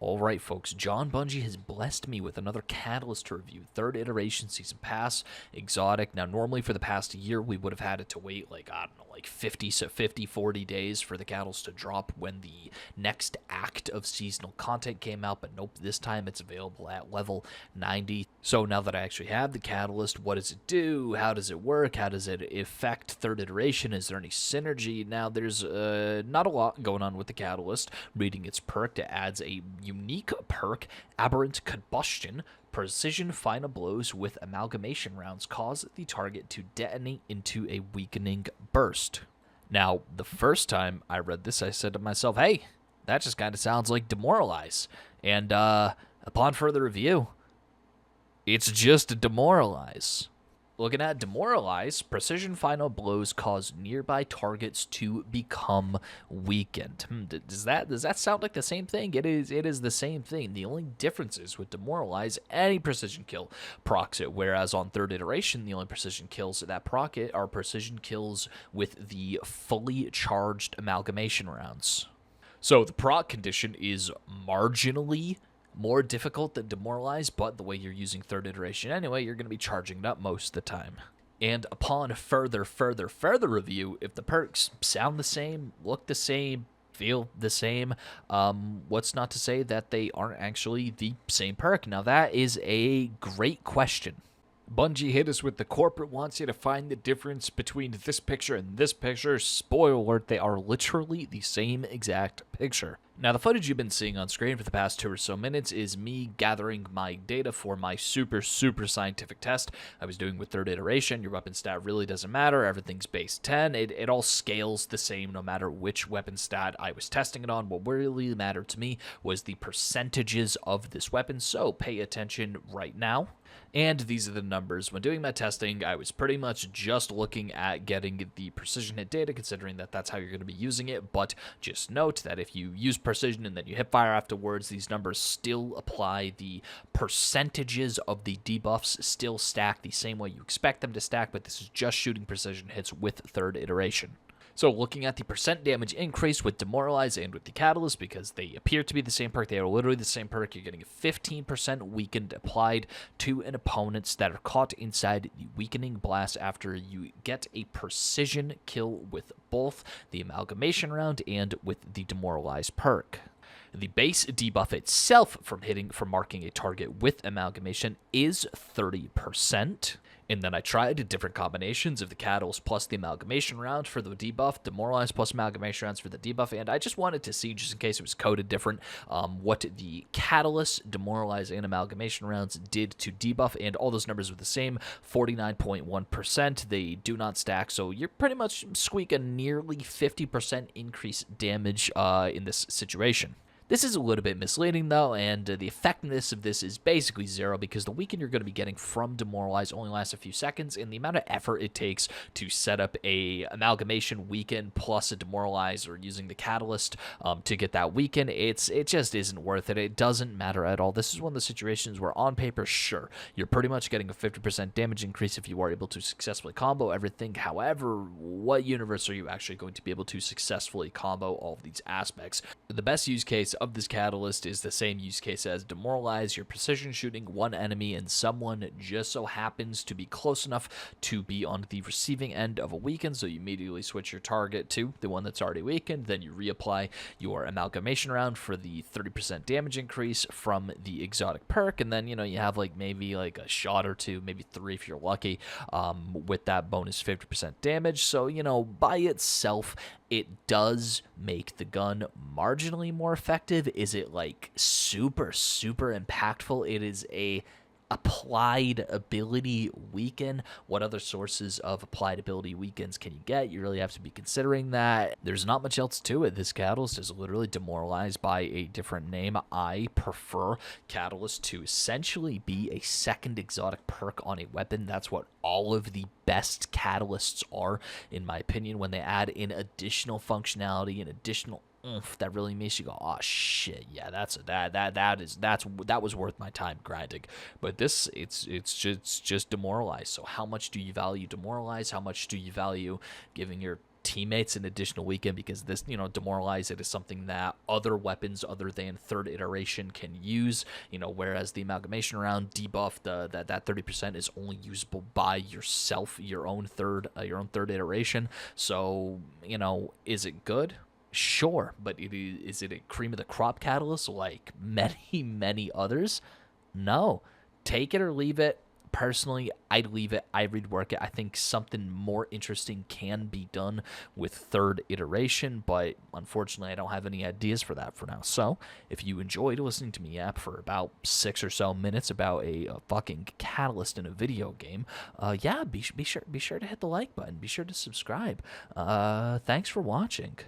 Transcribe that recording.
Alright folks, John Bungie has blessed me with another Catalyst to review. Third iteration Season Pass, Exotic. Now normally for the past year we would have had to wait like, I don't know, like 40 days for the Catalyst to drop when the next act of seasonal content came out, but nope, this time it's available at level 90. So now that I actually have the Catalyst, what does it do? How does it work? How does it affect third iteration? Is there any synergy? Now there's not a lot going on with the Catalyst. Reading its perk, it adds a unique perk, Aberrant combustion. Precision final blows with amalgamation rounds cause the target to detonate into a weakening burst. Now, the first time I read this, I said to myself, hey, that just kind of sounds like Demoralize. And upon further review, it's just a Demoralize. Looking at Demoralize, precision final blows cause nearby targets to become weakened. Does that sound like the same thing? It is the same thing. The only difference is with Demoralize, any precision kill procs it, whereas on third iteration, the only precision kills that proc it are precision kills with the fully charged amalgamation rounds. So the proc condition is marginally more difficult than Demoralize, but the way you're using third iteration anyway, you're going to be charging it up most of the time. And upon further review, if the perks sound the same, look the same, feel the same, what's not to say that they aren't actually the same perk? Now that is a great question. Bungie hit us with the corporate wants you to find the difference between this picture and this picture. Spoiler alert, they are literally the same exact picture. Now, the footage you've been seeing on screen for the past 2 or so minutes is me gathering my data for my super scientific test I was doing with third iteration. Your weapon stat really doesn't matter. Everything's base 10. It all scales the same no matter which weapon stat I was testing it on. What really mattered to me was the percentages of this weapon, so pay attention right now. And these are the numbers. When doing my testing, I was pretty much just looking at getting the precision hit data, considering that that's how you're going to be using it. But just note that if you use precision and then you hip fire afterwards, these numbers still apply. The percentages of the debuffs still stack the same way you expect them to stack, but this is just shooting precision hits with third iteration. So looking at the percent damage increase with Demoralize and with the Catalyst, because they appear to be the same perk, they are literally the same perk, you're getting a 15% weakened applied to an opponents that are caught inside the weakening blast after you get a precision kill with both the amalgamation round and with the Demoralize perk. The base debuff itself from marking a target with amalgamation is 30%. And then I tried different combinations of the Catalyst plus the amalgamation round for the debuff, Demoralize plus amalgamation rounds for the debuff, and I just wanted to see, just in case it was coded different, what the Catalyst, Demoralize, and amalgamation rounds did to debuff, and all those numbers were the same, 49.1%. They do not stack, so you're pretty much squeaking nearly 50% increased damage in this situation. This is a little bit misleading, though, and the effectiveness of this is basically zero because the weaken you're going to be getting from Demoralize only lasts a few seconds, and the amount of effort it takes to set up a amalgamation weaken plus a Demoralize or using the Catalyst to get that weaken, it just isn't worth it. It doesn't matter at all. This is one of the situations where on paper, sure, you're pretty much getting a 50% damage increase if you are able to successfully combo everything. However, what universe are you actually going to be able to successfully combo all of these aspects? The best use case of this Catalyst is the same use case as Demoralize. You're precision shooting one enemy and someone just so happens to be close enough to be on the receiving end of a weaken, so you immediately switch your target to the one that's already weakened, then you reapply your amalgamation round for the 30% damage increase from the exotic perk, and then you have maybe a shot or two, maybe 3 if you're lucky, with that bonus 50% damage. So by itself it does make the gun marginally more effective. Is it super impactful? It is a applied ability weaken. What other sources of applied ability weakens can you get? You really have to be considering that. There's not much else to it. This Catalyst is literally Demoralized by a different name. I prefer Catalyst to essentially be a second exotic perk on a weapon. That's what all of the best Catalysts are, in my opinion, when they add in additional functionality and additional oomph that really makes you go, oh shit, yeah, that was worth my time grinding. But this, it's just Demoralized. So how much do you value Demoralized? How much do you value giving your teammates an additional weekend because this, Demoralize It is something that other weapons other than third iteration can use, whereas the amalgamation round debuff, that 30% is only usable by yourself, your own third iteration. So, is it good? Sure, but is it a cream of the crop catalyst like many, many others? No. Take it or leave it. Personally, I'd leave it. I rework it. I think something more interesting can be done with third iteration, but unfortunately, I don't have any ideas for that for now. So, if you enjoyed listening to me yap for about 6 or so minutes about a fucking catalyst in a video game, be sure to hit the like button. Be sure to subscribe. Thanks for watching.